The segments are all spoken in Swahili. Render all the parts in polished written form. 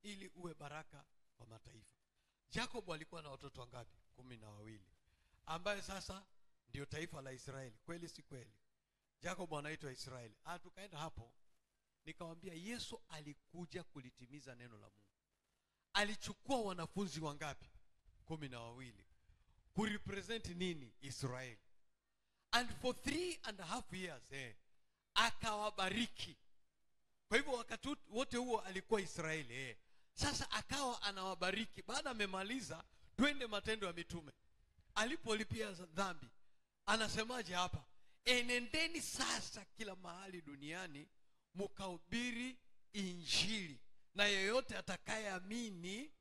ili uwe baraka kwa mataifa. Jacob alikuwa na watoto wangapi? 12, ambaye sasa ndio taifa la Israeli. Kweli si kweli? Jacob anaitwa Israeli. Tukaenda hapo, nikamwambia Yesu alikuja kulitimiza neno la Mungu. Alichukua wanafunzi wangapi? 12. Kurepresent nini? Israeli. And for 3.5 years akawabariki. Kwa hivyo wakati wote huo alikuwa Israeli. Sasa akawa anawabariki. Baada amemaliza, twende Matendo ya Mitume. Alipolipia dhambi, anasemaje hapa? Enendeni sasa kila mahali duniani mkahubiri injili, na yeyote atakayeamini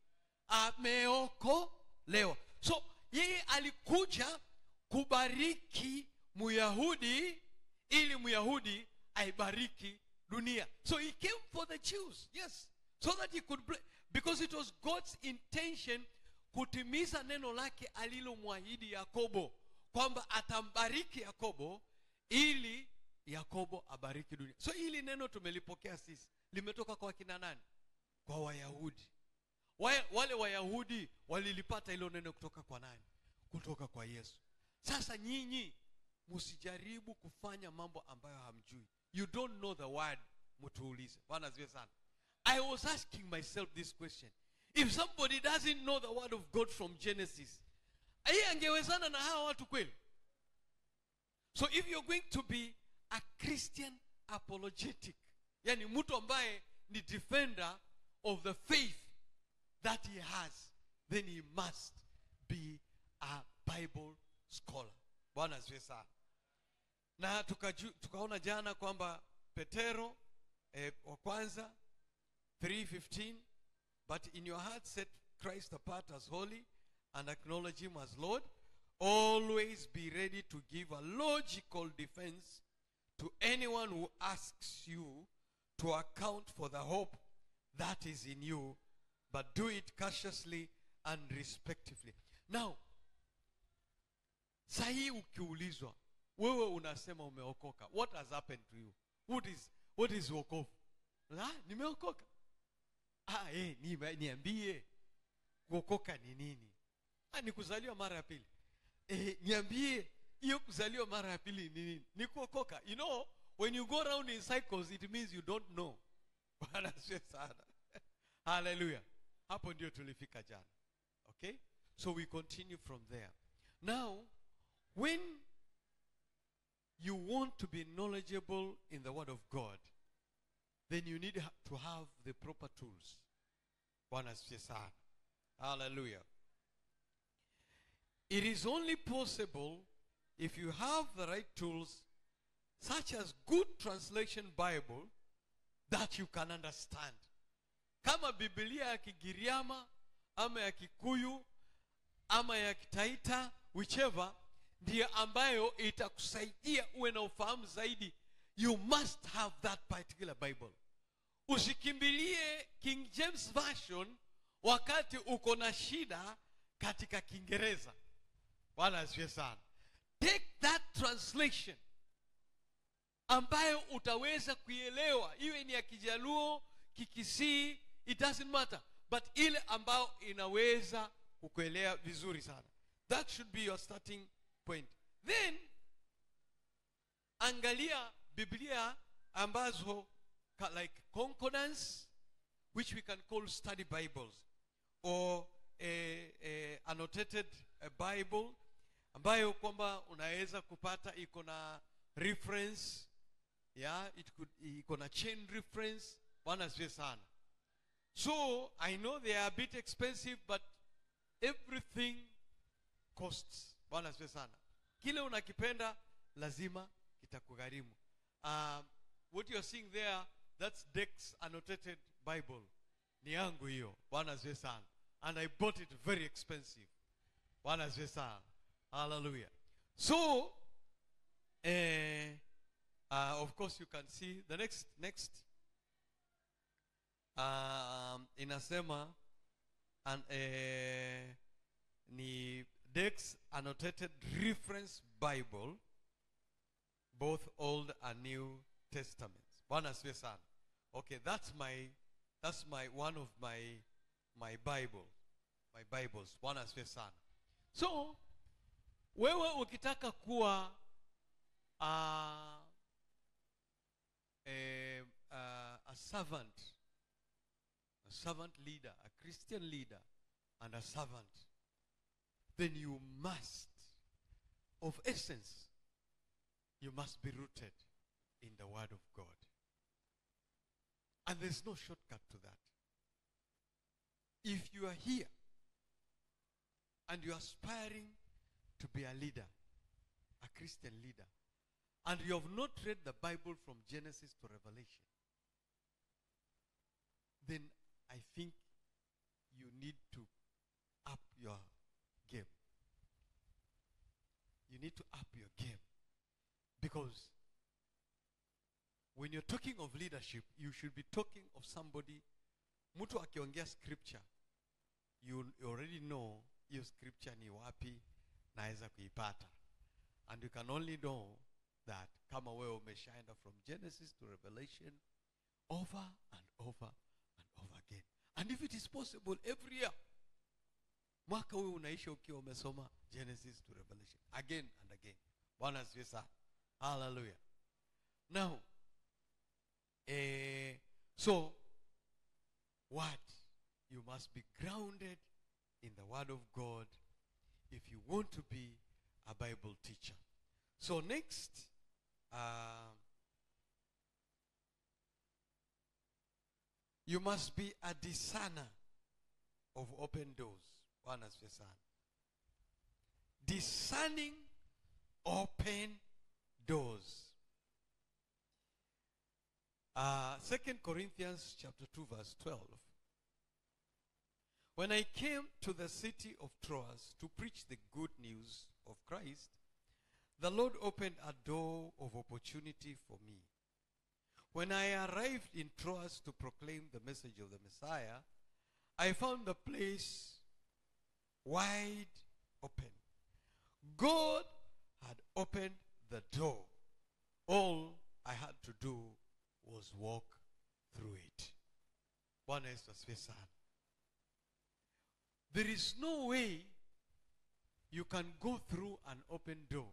ameokolewa. So yeye alikuja kubariki Myahudi ili Myahudi aibariki dunia. So he came for the Jews, yes, so that he could because it was God's intention kutimiza neno lake alilomwahidi Yakobo, kwamba atambariki Yakobo ili Yakobo abariki dunia. So hili neno tumelipokea sisi, limetoka kwa kina nani? Kwa Wayahudi. Wale Wayahudi walilipata hilo neno kutoka kwa nani? Kutoka kwa Yesu. Sasa nyinyi msijaribu kufanya mambo ambayo hamjui. You don't know the word, mtuulize. Bwana asifiwe sana. I was asking myself this question. If somebody doesn't know the word of God from Genesis, yeye angewezana na hawa watu kweli? So if you're going to be a Christian apologetic, yani mtu ambaye ni defender of the faith that he has, then he must be a Bible scholar. Bwana asifiwe sana. Na tukaona jana kwamba Petero wa kwanza 3:15, but in your heart set Christ apart as holy and acknowledge him as Lord. Always be ready to give a logical defense to anyone who asks you to account for the hope that is in you, but do it cautiously and respectfully. Now, sahi ukiulizwa, wewe unasema umeokoka, what has happened to you? What is wokovu? Nimeokoka. Niambie kuokoka ni nini? Ni kuzaliwa mara ya pili. Niambie hiyo kuzaliwa mara ya pili ni nini? Ni kuokoka. You know, when you go around in cycles, it means you don't know. Bwana asifiwe sana. Hallelujah. Hapo ndio tulifika jana. Okay? So we continue from there. Now, when you want to be knowledgeable in the word of God, then you need to have the proper tools. Bwana asifiwe sana. Hallelujah. It is only possible if you have the right tools, such as good translation Bible, that you can understand. Kama Biblia ya Kigiriama ama ya Kikuyu ama ya Kitaita, whichever, ndiyo ambayo itakusaidia uwe na ufahamu zaidi. You must have that particular Bible. Usikimbilie King James Version wakati uko na shida katika Kiingereza. Bwana asifiwe sana. Take that translation ambayo utaweza kuielewa, iwe ni ya Kijaluo, Kikisii, it doesn't matter, but ile ambayo inaweza kukuelewa vizuri sana. That should be your starting point. Then angalia Biblia ambazo like concordance, which we can call study Bibles, or a annotated Bible ambayo kwamba unaweza kupata iko na reference, iko na chain reference. Bwana asifiwe sana. So I know they are a bit expensive, but everything costs. Bwana asifiwe sana. Kile unakipenda lazima kitakugharimu. What you are seeing there, that's Dex Annotated Bible. Ni yangu hiyo. Bwana asifiwe sana. And I bought it very expensive. Bwana asifiwe sana. Hallelujah. So, of course you can see the next. Inasema ni Dex Annotated Reference Bible, both Old and New Testaments. Bwana asifiwe sana. Okay, that's That's one of my Bible. My Bibles. Bwana asifiwe sana. So, wewe ukitaka kuwa a servant leader, a Christian leader, and a servant, then you must, of essence, you must be rooted in the Word of God. And there's no shortcut to that. If you are here and you are aspiring to be a leader, a Christian leader, and you have not read the Bible from Genesis to Revelation, then I think you need to up your game. You need to up your game. Because when you're talking of leadership, you should be talking of somebody, mtu akiongea scripture, you already know your scripture ni wapi naeza kuipata. And you can only know that kama wewe umeshaenda from Genesis to Revelation over and over and over again. And if it is possible, every year, mwaka wewe unaisha ukiwa umesoma Genesis to Revelation again and again. Bwana asifiwe sana. Hallelujah. Now, so what? You must be grounded in the Word of God if you want to be a Bible teacher. So next, you must be a discerner of open doors. Bwana asifiwe sana. Discerning open doors. 2 Corinthians chapter 2 verse 12. When I came to the city of Troas to preach the good news of Christ, the Lord opened a door of opportunity for me. When I arrived in Troas to proclaim the message of the Messiah, I found the place wide open. God had opened the door. All I had to do was walk through it. Bwana Yesu asifiwe sana. There is no way you can go through an open door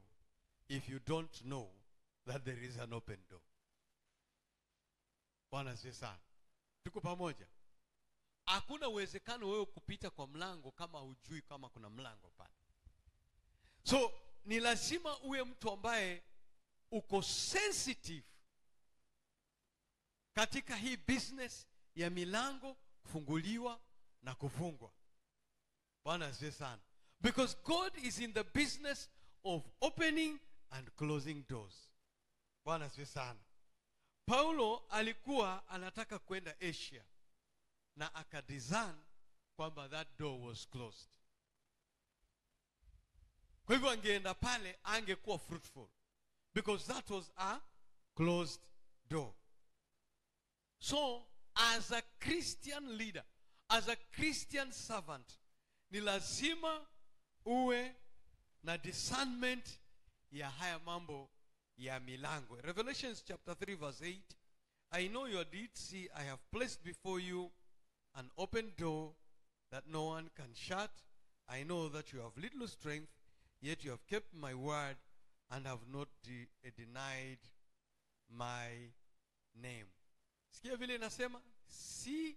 if you don't know that there is an open door. Bwana asifiwe sana. Tuko pamoja? Hakuna uwezekano wewe kupita kwa mlango kama hujui kama kuna mlango pale. So, ni lazima uwe mtu ambaye uko sensitive katika hii business ya milango kufunguliwa na kufungwa. Bwana asifiwe sana. Because God is in the business of opening and closing doors. Bwana asifiwe sana. Paulo alikuwa anataka kwenda Asia na akadesign kwamba that door was closed. Kwa hivyo angeenda pale angekuwa fruitful because that was a closed door. So, as a Christian leader, as a Christian servant, ni lazima uwe na discernment ya haya mambo ya milango. Revelations chapter 3 verse 8. I know your deeds, see, I have placed before you an open door that no one can shut. I know that you have little strength, yet you have kept my word and have not denied my name. Sikia vile nasema, see,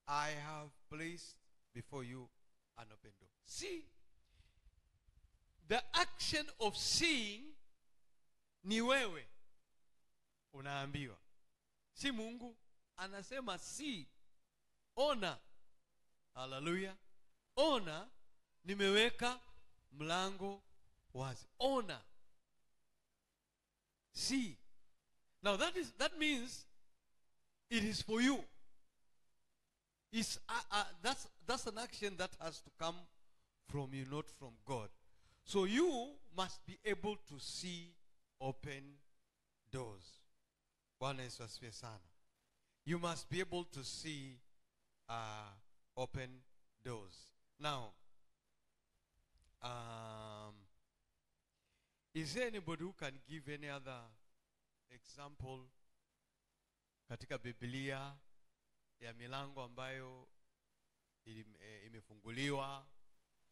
I have placed before you an open door. See, the action of seeing ni wewe unaambiwa. Si Mungu anasema see, ona. Hallelujah. Ona, nimeweka mlango wazi. Ona. See. Now that means it is for you. It's that's an action that has to come from you, not from God. So you must be able to see open doors. Bwana Yesu asifiwe sana. You must be able to see open doors. Now, is there anybody who can give any other example katika Biblia ya milango ambayo imefunguliwa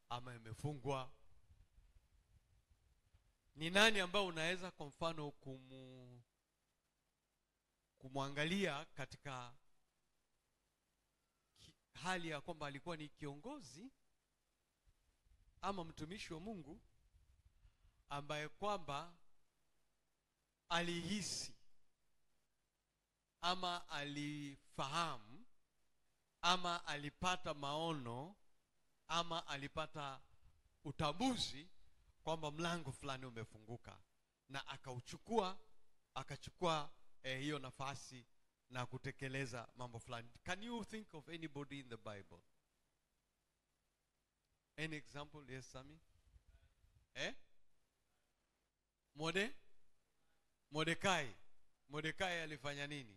ama imefungwa. Ni nani ambao unaweza kwa mfano kumwangalia katika hali ya kwamba alikuwa ni kiongozi ama mtumishi wa Mungu ambaye kwamba alihisi ama alifahamu ama alipata maono ama alipata utambuzi kwamba mlango fulani umefunguka na akachukua hiyo nafasi na kutekeleza mambo fulani. Can you think of anybody in the Bible? Any example? Yes, Sami? Mordekai alifanya nini?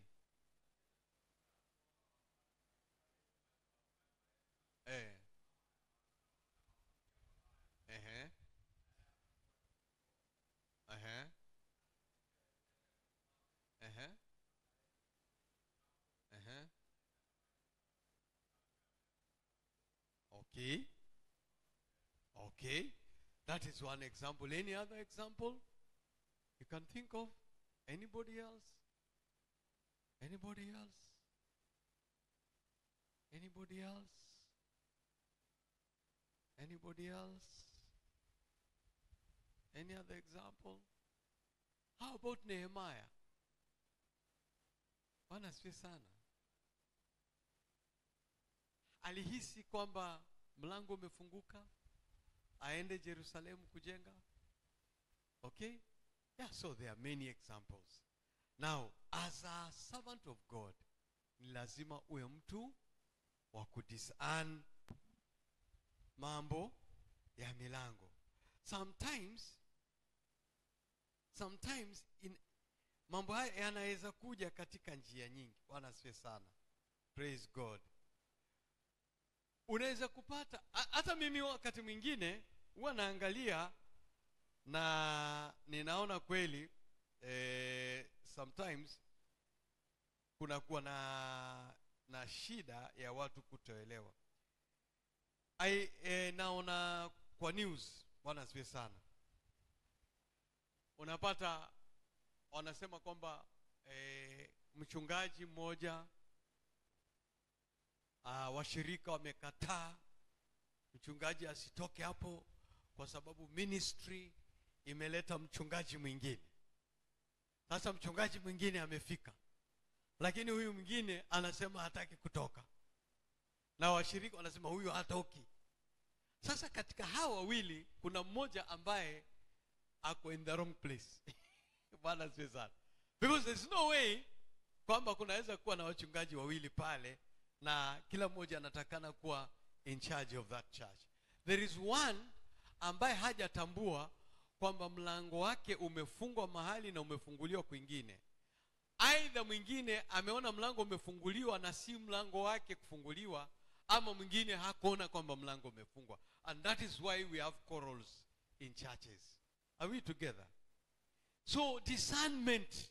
Okay. That is one example. Any other example you can think of? Anybody else? Anybody else? Anybody else? Anybody else? Any other example? How about Nehemiah? Bwana asifiwe sana. Alihisi kwamba mlango umefunguka aende Jerusalemu kujenga. Okay? Yeah, so there are many examples. Now, as a servant of God, ni lazima uwe mtu wa kudiscern mambo ya milango. Sometimes mambo haya yanaweza kuja katika njia nyingi. Bwana asifiwe sana. Praise God. Unaweza kupata, hata mimi wakati mwingine huwa naangalia na ninaona kweli sometimes kuna kuwa na shida ya watu kutoelewa. Naona kwa news, Bwana asifiwe sana, unapata wanasema kwamba mchungaji mmoja washirika wamekataa mchungaji asitoke hapo kwa sababu ministry imeleta mchungaji mwingine. Sasa mchungaji mwingine amefika, lakini huyu mwingine anasema hataki kutoka, na washirika wanasema huyu hatoki. Sasa katika hawa wawili kuna mmoja ambaye ako in the wrong place. Bwana asifiwe sana. Because there's no way kwamba kunaweza kuwa na wachungaji wawili pale na kila mmoja anatakana kuwa in charge of that church. There is one ambaye hajatambua kwamba mlango wake umefungwa mahali na umefunguliwa kwingine. Aidha mwingine ameona mlango umefunguliwa na si mlango wake kufunguliwa, ama mwingine hakuona kwamba mlango umefungwa. And that is why we have quarrels in churches. Are we together? So discernment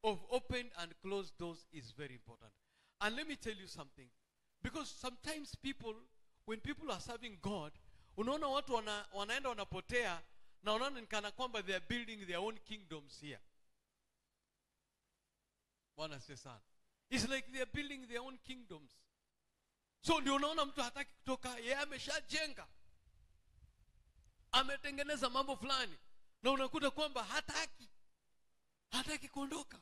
of open and closed doors is very important. And let me tell you something. Because sometimes when people are serving God, unaona watu wanaenda wanapotea na unaona nikana kwamba they are building their own kingdoms here. Bwana asifiwe sana. It's like they are building their own kingdoms. So ndio unaona mtu hataki kutoka, yeye ameshajenga, ametengeneza mambo fulani, na unakuta kwamba hataki kuondoka.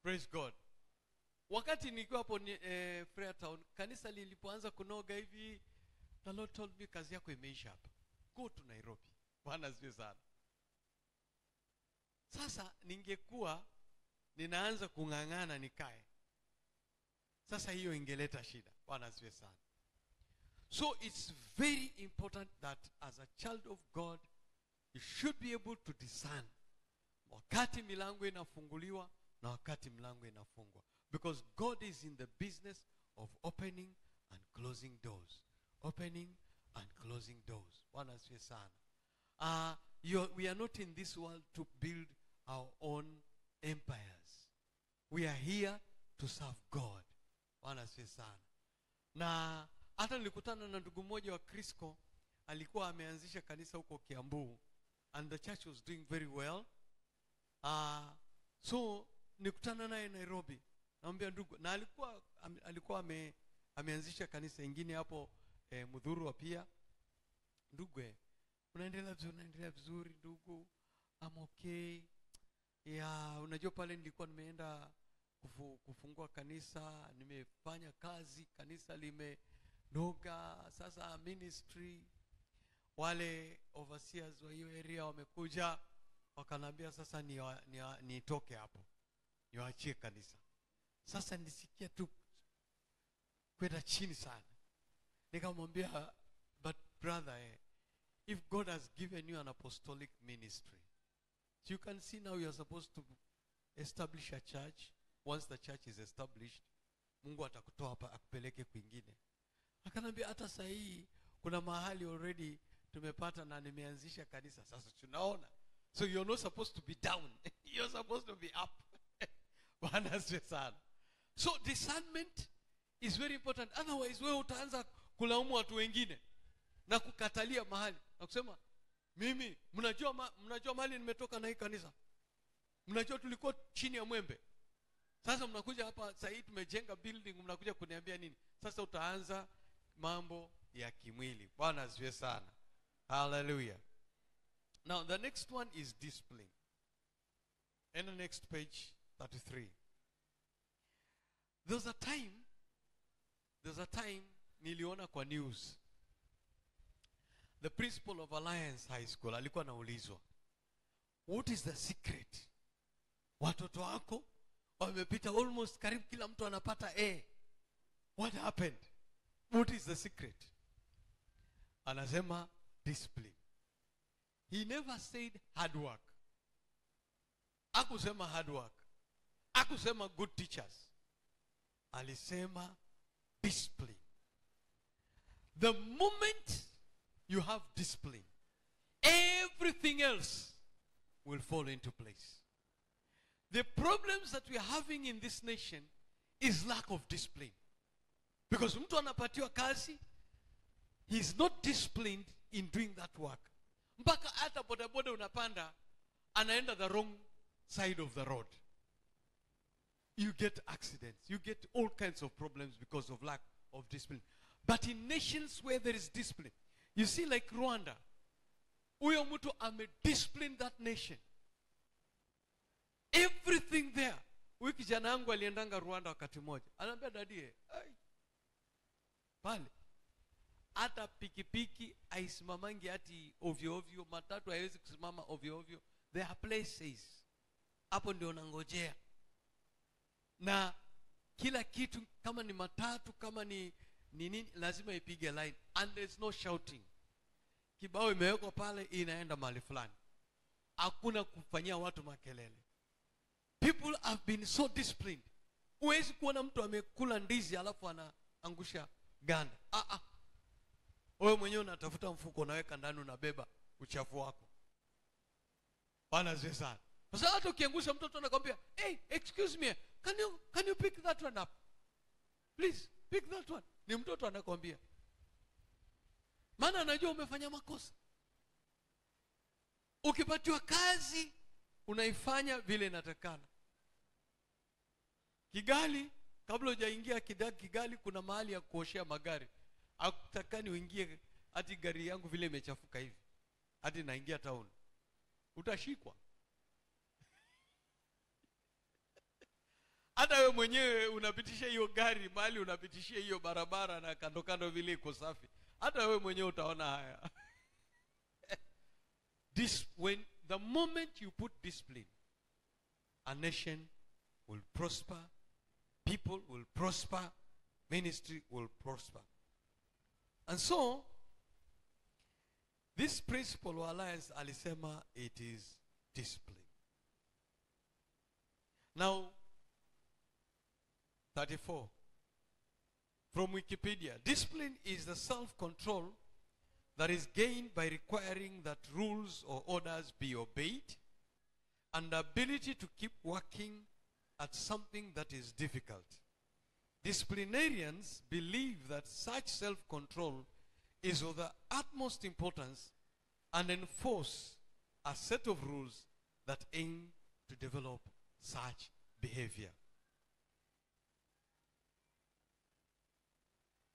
Praise God. Wakati nilikuwa hapo Freetown, kanisa lilipoanza kunoga hivi, the Lord told me kazi yako imeisha hapa, go to Nairobi. Bwana asifiwe sana. Sasa ningekuwa ninaanza kung'ang'ana nikae, sasa hiyo ingeleta shida. Bwana asifiwe sana. So it's very important that as a child of God you should be able to discern wakati milango inafunguliwa na wakati milango inafungwa, because God is in the business of opening and closing doors. Opening and closing doors. Bwana asifiwe sana. We are not in this world to build our own empires. We are here to serve God. Bwana asifiwe sana. Na hata nilikutana na ndugu mmoja wa Crisco, alikuwa ameanzisha kanisa huko Kiambu, and the church was doing very well. So nikutana naye Nairobi, naambia ndugu, na alikuwa ameanzisha kanisa ingine hapo Mudhurwa pia. Ndugu, unaendelea vizuri ndugu? I'm okay. Unajua pale nilikuwa nimeenda kufungua kanisa, nimefanya kazi, kanisa limenoga, sasa ministry. Wale overseers wa hiyo area wamekuja, wakanambia sasa nitoke hapo, niwaachie kanisa. Sasa nisikia tu kwenda chini sana. Nikamwambia, but brother, if God has given you an apostolic ministry, so you can see now you are supposed to establish a church. Once the church is established, Mungu atakutoa hapa akupeleke kwingine. Akanambia hata saa hii kuna mahali already tumepata na nimeanzisha kanisa, sasa tunaona. So you're not supposed to be down. You're supposed to be up. Bwana asifiwe sana. So discernment is very important. Otherwise wewe utaanza kulaumu watu wengine na kukatalia mahali na kusema, mimi mnajua mahali nimetoka na hii kanisa, mnajua tulikuwa chini ya mwembe, sasa mnakuja hapa sasa hii tumejenga building, mnakuja kuniambia nini? Sasa utaanza mambo ya kimwili. Bwana asifiwe sana. Hallelujah. Now the next one is discipline. And the next page 33. There's a time niliona kwa news, the principal of Alliance High School alikuwa anaulizwa, what is the secret? Watoto wako wamepita almost karibu kila mtu anapata A. What happened? What is the secret? Anasema discipline. He never said hard work. Hakusema hard work. Hakusema good teachers. Alisema discipline. The moment you have discipline, everything else will fall into place. The problems that we are having in this nation is lack of discipline. Because mtu anapatiwa kazi, he is not disciplined in doing that work. Mpaka hata bodaboda unapanda, anaenda the wrong side of the road. You get accidents. You get all kinds of problems because of lack of discipline. But in nations where there is discipline, you see like Rwanda, huyo mtu disciplined that nation. Everything there. Huyu kijana wangu aliendanga Rwanda wakati moja. Anambia dadie, pale hata pikipiki haisimamaangi ati ovyo ovyo, matatu haiwezi kusimama ovyo ovyo. There are places hapo ndio nangojea. Na kila kitu, kama ni matatu, kama ni nini, lazima ipige line, and there's no shouting. Kibao imewekwa pale, inaenda mahali fulani. Hakuna kufanyia watu makelele. People have been so disciplined. Huwezi kuona mtu amekula ndizi alafu anaangusha ganda. Wewe mwenyewe unatafuta mfuko, unaweka ndani, unabeba uchafu wako. Bwana asifiwe sana. Sasa hata ukiangusha mtoto anakuambia, hey, excuse me, can you pick that one up? Please, pick that one. Ni mtoto anakuambia. Maana anajua umefanya makosa. Ukipatiwa kazi, unaifanya vile inatakana. Kigali, kabla hujaingia Kigali, kuna mahali ya kuoshea magari. Hakutakani uingie hadi gari yangu vile imechafuka hivi, hadi naingia town. Utashikwa. Hata wewe mwenyewe unapitisha hiyo gari mahali, unapitishia hiyo barabara na kando kando vile iko safi, hata wewe mwenyewe utaona haya. When the moment you put discipline, a nation will prosper, people will prosper, ministry will prosper. And so this principle of Alliance alisema it is discipline. Now 34 from Wikipedia. Discipline is the self-control that is gained by requiring that rules or orders be obeyed, and the ability to keep working at something that is difficult. Disciplinarians believe that such self-control is of the utmost importance and enforce a set of rules that aim to develop such behavior.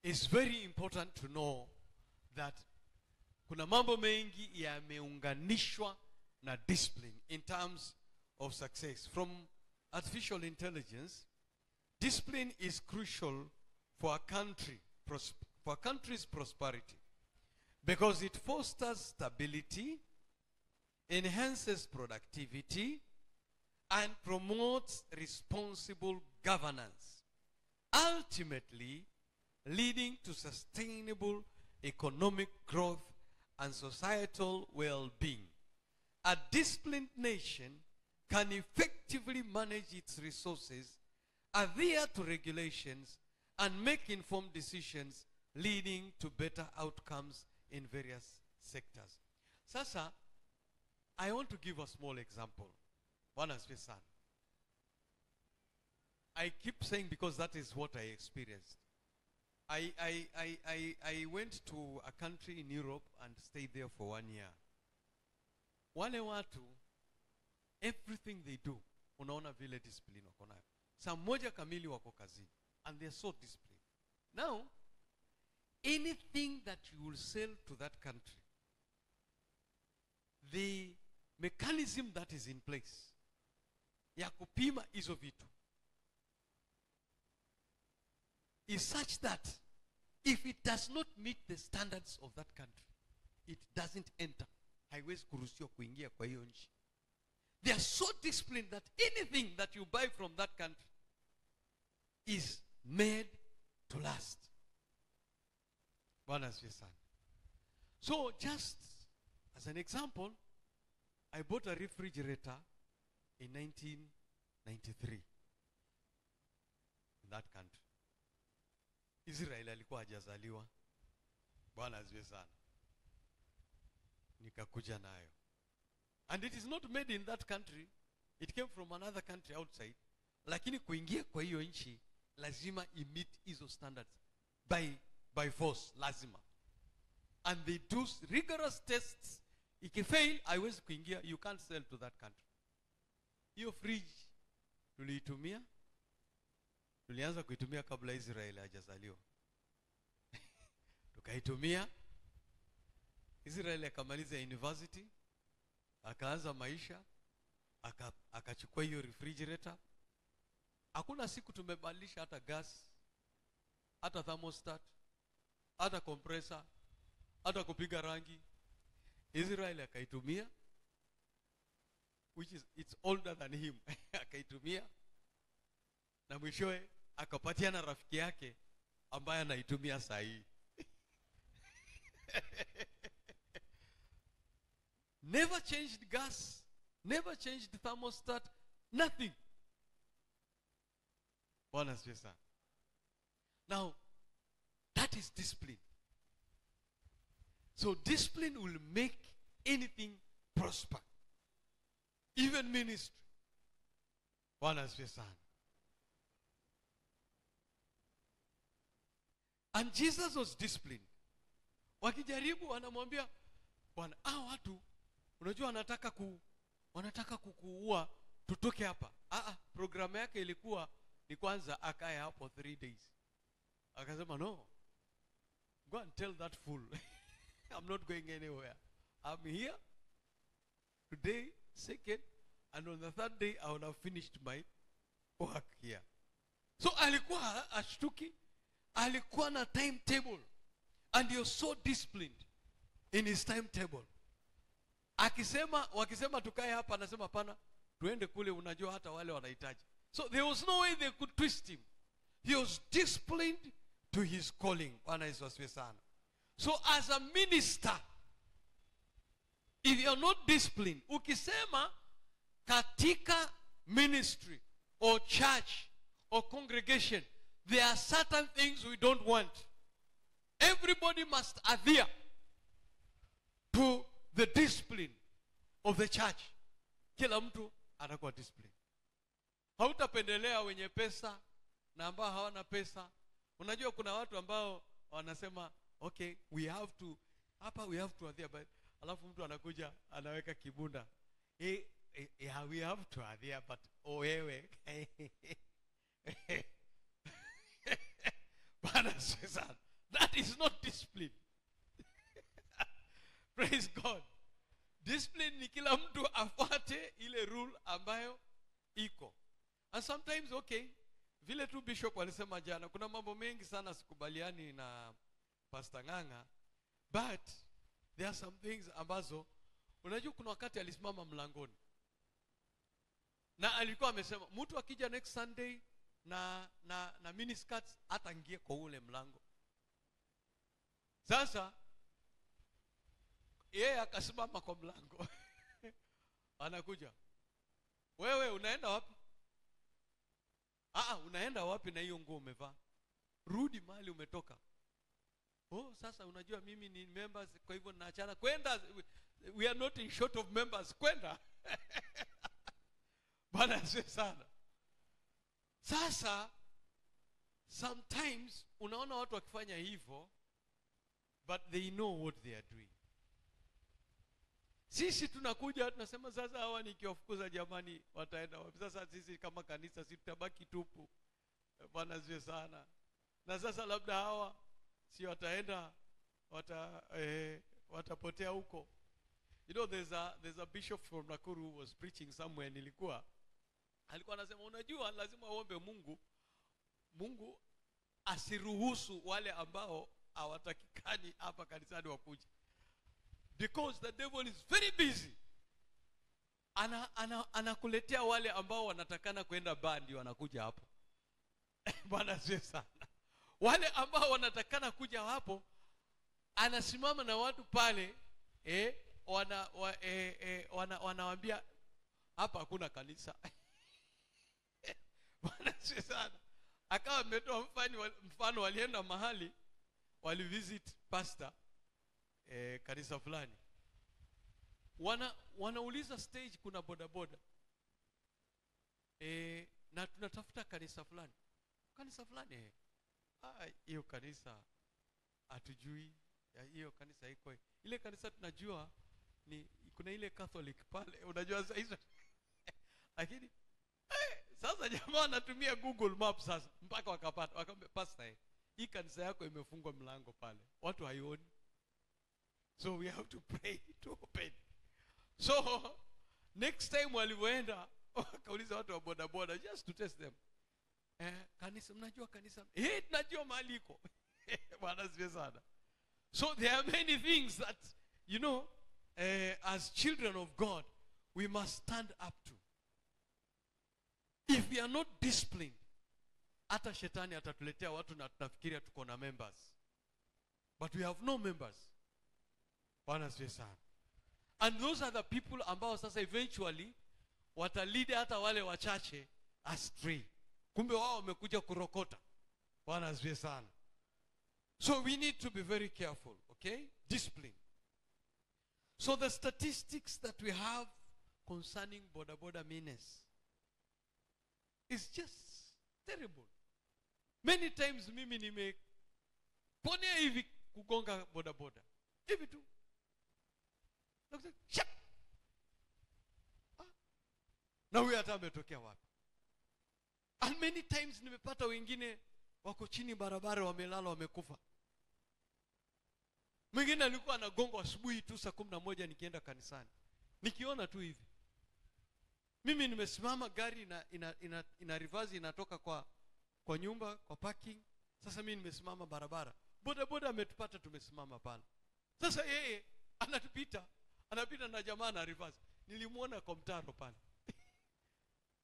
It's very important to know that kuna mambo mengi yameunganishwa na discipline in terms of success. From artificial intelligence, discipline is crucial for a country's prosperity because it fosters stability, enhances productivity, and promotes responsible governance, ultimately leading to sustainable economic growth and societal well-being. A disciplined nation can effectively manage its resources, adhere to regulations, and make informed decisions leading to better outcomes in various sectors. Sasa, I want to give a small example. Bwana asifiwe sana. I keep saying because that is what I experienced. I went to a country in Europe and stayed there for 1 year. Wale watu, everything they do, unaona vile discipline wako nayo. Saa moja kamili wako kazini. And they are so disciplined. Now, anything that you will sell to that country, the mechanism that is in place, ya kupima hizo vitu, is such that if it does not meet the standards of that country, it doesn't enter. Haiwezi kuruhusiwa kuingia kwa hiyo nchi. They are so disciplined that anything that you buy from that country is made to last. Bwana asifiwe sana. So just as an example, I bought a refrigerator in 1993 in that country. Israel alikuwa hajazaliwa. Bwana asifiwe sana. Nikakuja nayo. And it is not made in that country. It came from another country outside. Lakini kuingia kwa hiyo nchi lazima meet hizo standards by force, lazima. And they do rigorous tests. Ikifail, haiwezi kuingia, you can't sell to that country. Hiyo fridge tuliitumia, tulianza kuitumia kabla Israel hajazaliwa. Tukaitumia. Israel akamaliza university, akaanza maisha, akachukua hiyo refrigerator. Hakuna siku tumebadilisha hata gas, hata thermostat, hata compressor, hata kupiga rangi. Israel akaitumia, which is it's older than him. Akaitumia na mwishowe akapatia na rafiki yake ambaye anaitumia saa hii. Never changed gas, never changed thermostat, nothing. Bwana asifiwe sana. Now, that is discipline. So discipline will make anything prosper. Even ministry. Bwana asifiwe sana. And Jesus was disciplined. Wakijaribu wanamwambia, Bwana, watu unajua wanataka kukuua, tutoke hapa. Programu yake ilikuwa ni kwanza akae hapo 3 days. Akasema, no. Go and tell that fool. I'm not going anywhere. I'm here today, second, and on the third day I will have finished my work here. So alikuwa ashtuki, alikuwa na timetable, and you're so disciplined in his timetable. Wakisema tukae hapa, anasema pana, tuende kule, unajua hata wale wanahitaji. So there was no way they could twist him. He was disciplined to his calling. Bwana Yesu asifiwe sana. So as a minister, if you are not disciplined, ukisema katika ministry or church or congregation, there are certain things we don't want. Everybody must adhere to the discipline of the church. Kila mtu anakuwa discipline. Hautapendelea wenye pesa na ambao hawana pesa. Unajua kuna watu ambao wanasema okay, we have to adhere, but alafu mtu anakuja anaweka kibunda. Yeah, we have to adhere, but wewe Bwana sasa, that is not discipline. Praise God. Discipline ni kila mtu afuate ile rule ambayo iko. And sometimes okay, vile tu bishop alisema jana, kuna mambo mengi sana sikubaliani na Pastor Nganga, but there are some things ambazo unajua kuna wakati alisimama mlangoni na alikuwa amesema mtu akija next Sunday na miniskirts ataingia kwa ule mlango. Sasa yeye akasimama kwa mlango. Anakuja, wewe unaenda wapi? Unaenda wapi na hiyo nguo umevaa? Rudi mahali umetoka. Sasa unajua mimi ni members, kwa hivyo naachana kwenda. We are not in short of members, kwenda. Bwana asifiwe sana. Sasa sometimes unaona watu wakifanya hivyo, but they know what they are doing. Sisi tunakuja tunasema sasa hawa nikiwafukuza jamani wataenda wapi? Sasa sisi kama kanisa sisi tutabaki tupu. Bwana asifiwe sana. Na sasa labda hawa si wataenda watapotea huko. You know, there's a bishop from Nakuru who was preaching somewhere, alikuwa anasema unajua lazima uombe Mungu asiruhusu wale ambao hawatakikani hapa kanisani wakuje, because the devil is very busy. Anakuletea wale ambao wanatakana kwenda bandi wanakuja hapo. Bwana asifiwe sana. Wale ambao wanatakana kuja hapo anasimama na watu pale wanawaambia hapa hakuna kanisa. Bwana asifiwe sana. Akawa ametoa mfano walienda mahali walivisit pastor kanisa fulani. Wanauliza stage kuna bodaboda. Na tunatafuta kanisa fulani. Kanisa fulani hiyo kanisa hatujui. Hiyo kanisa iko. Ile kanisa tunajua ni kuna ile Catholic pale. Unajua sasa lakini sasa jamaa anatumia Google Maps sasa mpaka wakapata. Wakamwambia pastor, hii kanisa yako imefungwa mlango pale. Watu haioni. So we have to pray to open. So next time walipoenda wakauliza watu wa boda boda just to test them. Kanisa mnajua kanisa? Tunajua mahali iko. Bwana asifiwe sana. So there are many things that you know as children of God we must stand up to. If we are not disciplined, hata shetani atatuletea watu na tunafikiria tuko na members, but we have no members. Bwana asifiwe sana. And those are the people ambao sasa eventually watalead hata wale wachache astray. Kumbe wao wamekuja kurokota. Bwana asifiwe sana. So we need to be very careful, okay? Discipline. So the statistics that we have concerning boda menace is just terrible. Many times mimi nimeponea hivi kugonga boda. Hivi tu. Na huyu hata ametokea wapi? And many times nimepata wengine wako chini barabara wamelala wamekufa. Mwingine alikuwa anagonga asubuhi tu saa 11 nikienda kanisani. Nikiona tu hivi. Mimi nimesimama gari ina reverse inatoka kwa nyumba kwa parking. Sasa mimi nimesimama barabara. Boda ametupata tumesimama pale. Sasa yeye anapita na jamaa na reverse. Nilimuona kwa mtaro pale.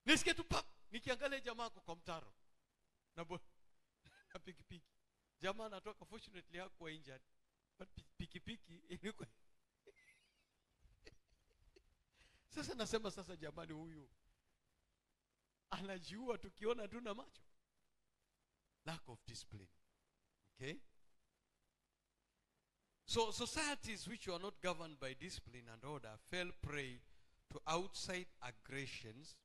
Nisikie tu pap, nikiangalia jamaa kwa mtaro. Na pikipiki. Jamaa anatoka, fortunately hakuwa injured. But pikipiki ilikuwa. Sasa nasema sasa jamani huyu anajiua tukiona tu na macho. Lack of discipline. Okay? So societies which are not governed by discipline and order fell prey to outside aggressions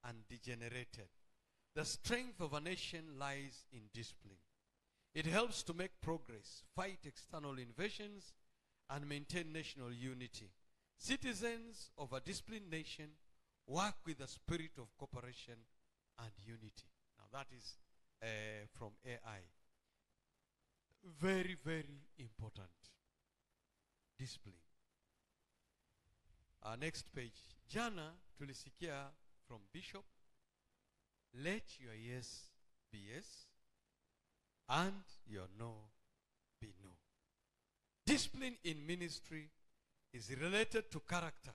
and degenerated. The strength of a nation lies in discipline. It helps to make progress, fight external invasions, and maintain national unity. Citizens of a disciplined nation work with a spirit of cooperation and unity. Now that is from AI. Very, very important. Discipline. Next page. Jana tulisikia from Bishop. Let your yes be yes and your no be no. Discipline in ministry is related to character.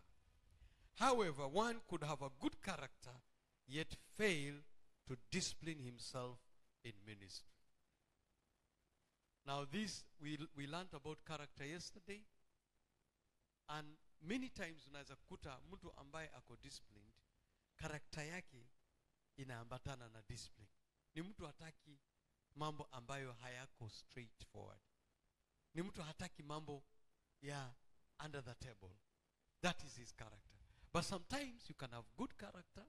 However, one could have a good character yet fail to discipline himself in ministry. Now this, we learned about character yesterday, and many times unaweza kukuta mtu ambaye ako disciplined, character yake inaambatana na discipline. Ni mtu hataki mambo ambayo hayako straightforward. Ni mtu hataki mambo ya under the table. That is his character. But sometimes you can have good character,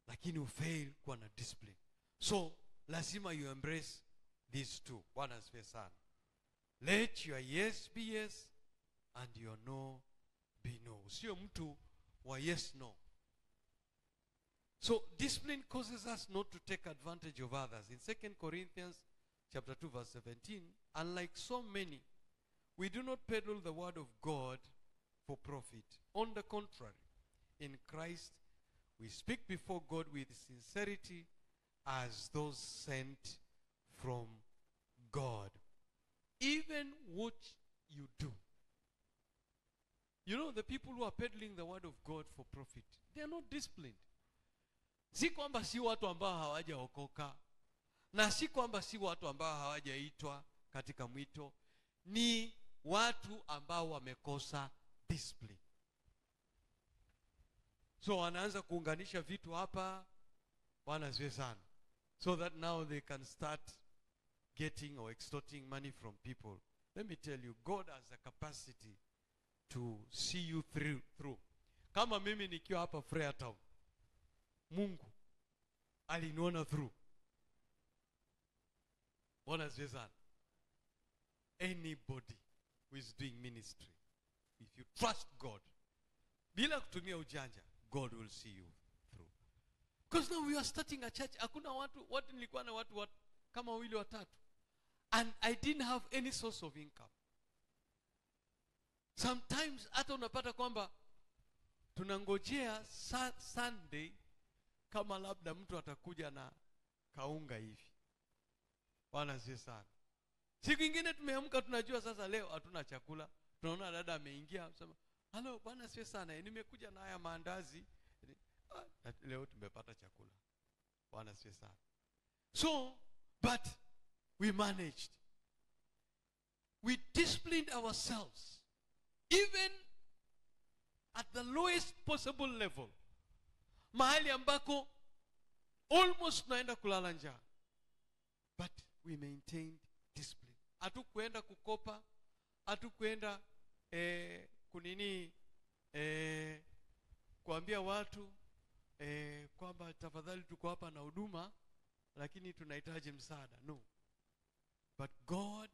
lakini you fail kuwa na discipline. So lazima you embrace these two. Bwana asifiwe sana. Let your yes be yes and your no be no. Sio mtu wa yes no. So discipline causes us not to take advantage of others. In 2 Corinthians chapter 2 verse 17, unlike so many, we do not peddle the word of God for profit. On the contrary, in Christ, we speak before God with sincerity as those sent from God. Even what you do. You know, the people who are peddling the word of God for profit, they are not disciplined. Si kwamba si watu ambao hawajaokoka, na si kwamba si watu ambao hawajaitwa katika mwito, ni watu ambao wamekosa discipline. So wanaanza kuunganisha vitu hapa, wanazwe sana, so that now they can start getting or extorting money from people. Let me tell you, God has the capacity to see you through. Kama mimi nikiwa hapa Freetown, Mungu aliniona through. Wanazwe sana. Anybody who is doing ministry, if you trust God, bila kutumia ujanja, God will see you through. Because now we are starting a church. Hakuna watu nilikuwa na watu kama wawili watatu. And I didn't have any source of income. Sometimes hata unapata kwamba tunangojea Sunday kama labda mtu atakuja na kaunga hivi. Bwana asifiwe sana. Siku nyingine tumeamka tunajua sasa leo hatuna chakula. Tunaona dada ameingia anasema, "Hello, Bwana asifiwe sana. Nimekuja na haya maandazi." Leo tumepata chakula. Bwana asifiwe sana. So, but we managed. We disciplined ourselves. Even at the lowest possible level. Mahali ambako almost naenda kulala njaa. But we maintained discipline. Hatukwenda kukopa, hatukwenda kuambia watu kwamba tafadhali tuko hapa na huduma lakini tunahitaji msaada. No. But God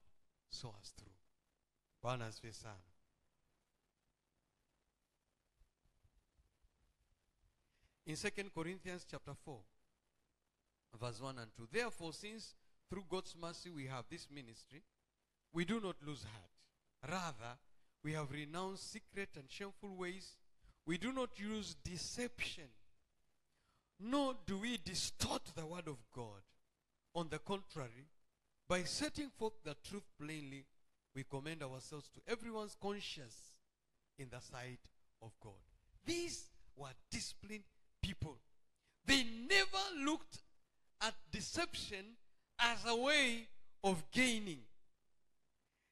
saw us through. Bwana asifiwe sana. In 2 Corinthians chapter 4, verse 1 and 2. Therefore, since through God's mercy we have this ministry, we do not lose heart. Rather, we have renounced secret and shameful ways. We do not use deception, nor do we distort the word of God. On the contrary, by setting forth the truth plainly, we commend ourselves to everyone's conscience in the sight of God. These were disciplined people. They never looked at deception as a way of gaining.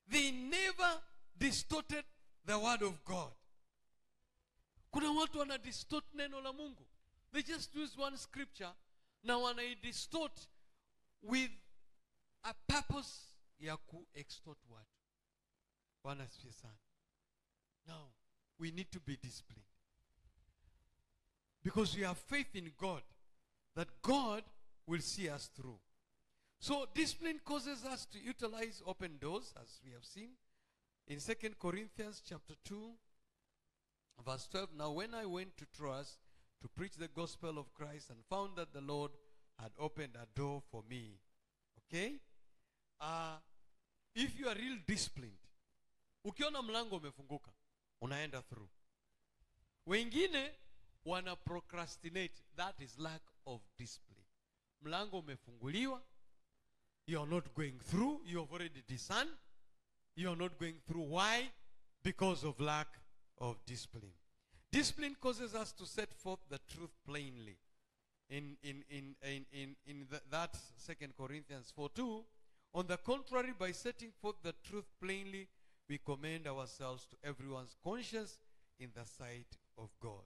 They never distorted the word of God. Kuna watu wana distort neno la Mungu. They just use one scripture na wana distort with a purpose ya ku-extort watu. Bwana asifiwe sana. Now, we need to be disciplined. Because we have faith in God, that God will see us through. So discipline causes us to utilize open doors, as we have seen. In 2 Corinthians chapter 2, verse 12, now when I went to Troas to preach the gospel of Christ and found that the Lord had opened a door for me. Okay? If you are real disciplined, ukiona mlango umefunguka, unaenda through. Wengine wana procrastinate. That is lack of discipline. Mlango umefunguliwa, you are not going through. You have already discerned. You are not going through. Why? Because of lack of discipline. Discipline causes us to set forth the truth plainly. In that 2 Corinthians 4:2, on the contrary, by setting forth the truth plainly, we commend ourselves to everyone's conscience in the sight of God.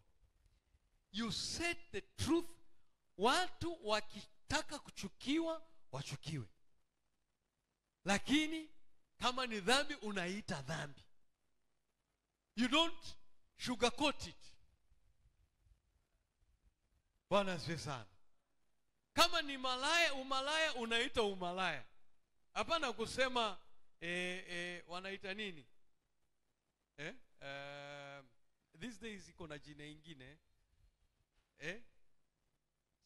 You set the truth. Watu wakitaka kuchukiwa, wachukiwe. Lakini kama ni dhambi, unaita dhambi. You don't sugarcoat it. Bwana asifiwe sana. Kama ni umalaya unaita umalaya. Hapana kusema wanaita nini? These days iko na jina ingine.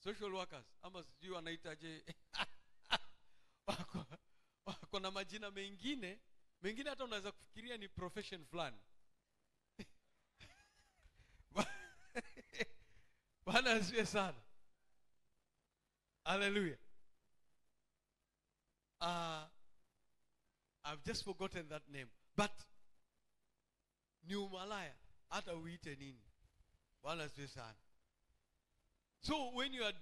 Social workers ama sijui wanaitaje. Wako na majina mengine hata unaweza kufikiria ni profession fulani. Bwana asifiwe sana. Hallelujah. I've just forgotten that name. But ni umalaya hata uite nini. Bwana asifiwe sana. So when you are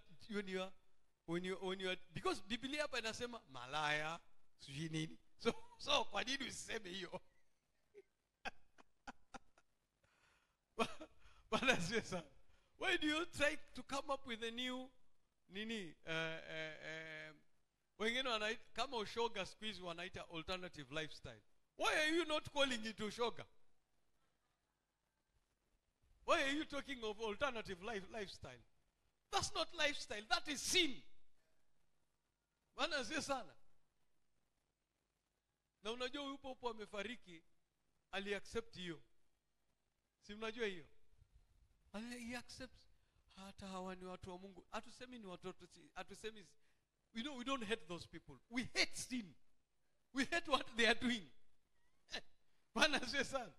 because Biblia hapa inasema malaya sijui nini. So kwa nini usiseme hiyo? Bwana asifiwe sana. Why do you try to come up with a new nini? Wengine wanaita kama ushoga, squeeze wanaita alternative lifestyle. Why are you not calling it ushoga? Why are you talking of alternative lifestyle? That's not lifestyle, that is sin. Bwana asifiwe sana. Na unajua yupo amefariki, aliaccept hiyo. Si mnajua hiyo? He accepts. Hata hawa ni watu wa Mungu. Hatusemi ni watoto, hatusemi. We don't hate those people. We hate sin. We hate what they are doing. Bwana asifiwe sana.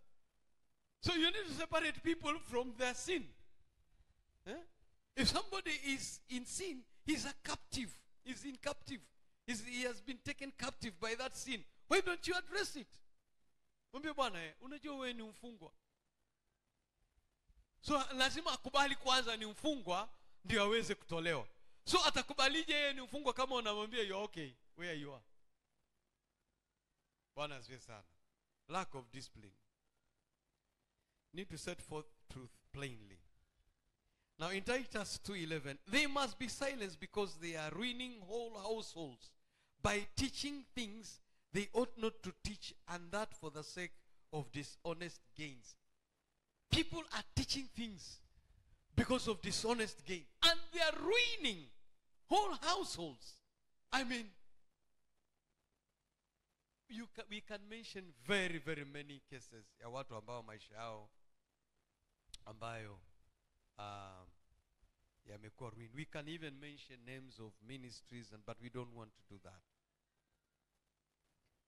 So you need to separate people from their sin. If somebody is in sin, he's a captive. He's in captive. He has been taken captive by that sin. Why don't you address it? Mwambie Bwana, unajua wewe ni mfungwa. So lazima akubali kwanza ni mfungwa ndio aweze kutolewa. So atakubalije yeye ni mfungwa kama unamwambia you're okay where you are? Bwana asifiwe sana. Lack of discipline. Need to set forth truth plainly. Now in Titus 2:11, they must be silenced because they are ruining whole households by teaching things they ought not to teach, and that for the sake of dishonest gains. People are teaching things because of dishonest gain, and they are ruining whole households. I mean, we can mention very, very many cases ya watu ambao maisha yao ambayo yamekuwa ruined. We can even mention names of ministries, but we don't want to do that.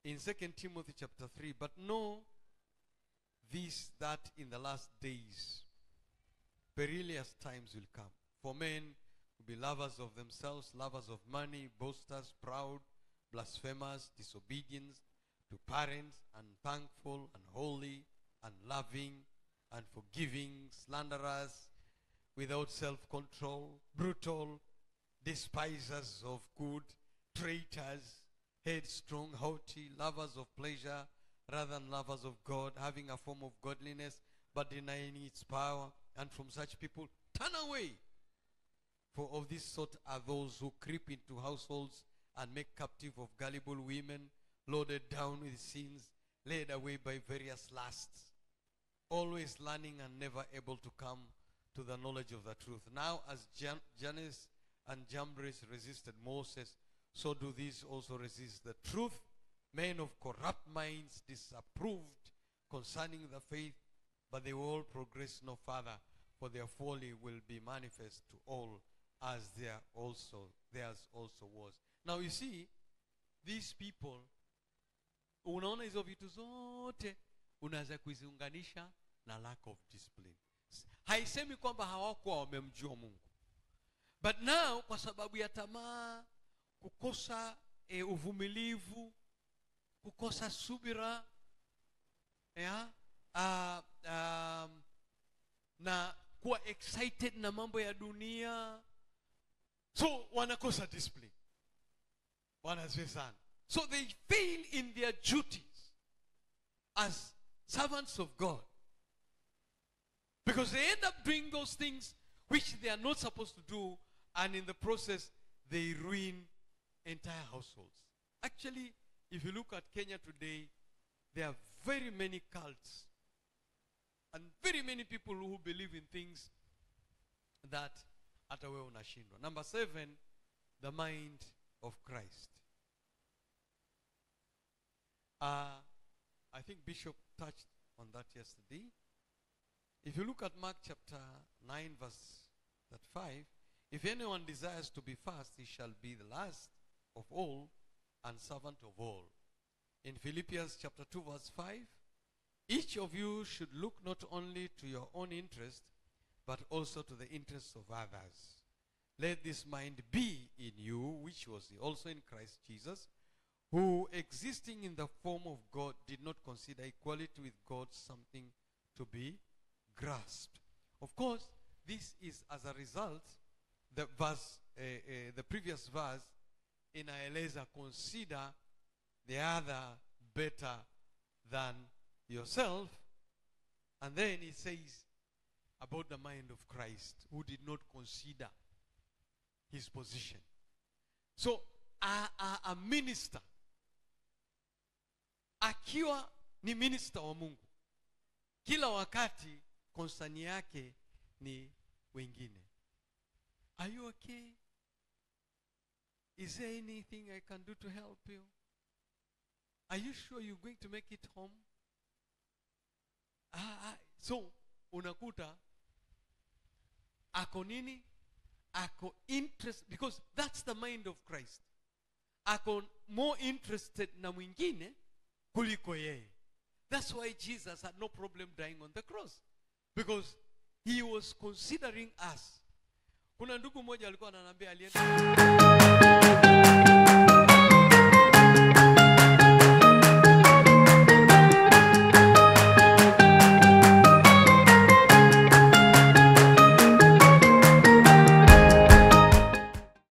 In 2 Timothy chapter 3, but know this, that in the last days perilous times will come. For men will be lovers of themselves, lovers of money, boasters, proud, blasphemers, disobedient to parents, unthankful, unholy, unloving, unforgiving, slanderers, without self-control, brutal, despisers of good, traitors, headstrong, haughty, lovers of pleasure rather than lovers of God, having a form of godliness but denying its power. And from such people turn away. For of this sort are those who creep into households and make captive of gullible women, loaded down with sins, led away by various lusts, always learning and never able to come to the knowledge of the truth. Now as Jannes and Jambres resisted Moses, so do these also resist the truth. Men of corrupt minds disapproved concerning the faith, but they will all progress no further, for their folly will be manifest to all, as theirs also was. Now you see, these people, unaona hizo vitu zote unaweza kuziunganisha na lack of discipline. Haisemi kwamba hawakuwa wamemjua Mungu, but now kwa sababu ya tamaa, kukosa uvumilivu, kukosa subira, na kuwa excited na mambo ya dunia, so wanakosa discipline. Wanaziwe sana. So they fail in their duties as servants of God, because they end up doing those things which they are not supposed to do, and in the process they ruin entire households. Actually, if you look at Kenya today, there are very many cults and very many people who believe in things that hata wewe unashindwa. Number 7, the mind of Christ. I think Bishop touched on that yesterday. If you look at Mark chapter 9 verse 5, if anyone desires to be first, he shall be the last of all and servant of all. In Philippians chapter 2 verse 5, each of you should look not only to your own interest, but also to the interests of others. Let this mind be in you, which was also in Christ Jesus, who existing in the form of God did not consider equality with God something to be grasped. Of course, this is as a result, the previous verse, inaeleza consider the other better than yourself. And then it says about the mind of Christ, who did not consider his position. So a minister, akiwa ni minister wa Mungu, kila wakati concern yake ni wengine. Are you okay? Is there anything I can do to help you? Are you sure you're going to make it home? So unakuta ako nini? Ako interest, because that's the mind of Christ. Ako more interested na mwingine kuliko yeye. That's why Jesus had no problem dying on the cross, because he was considering us. Kuna ndugu mmoja alikuwa ananiambia alienda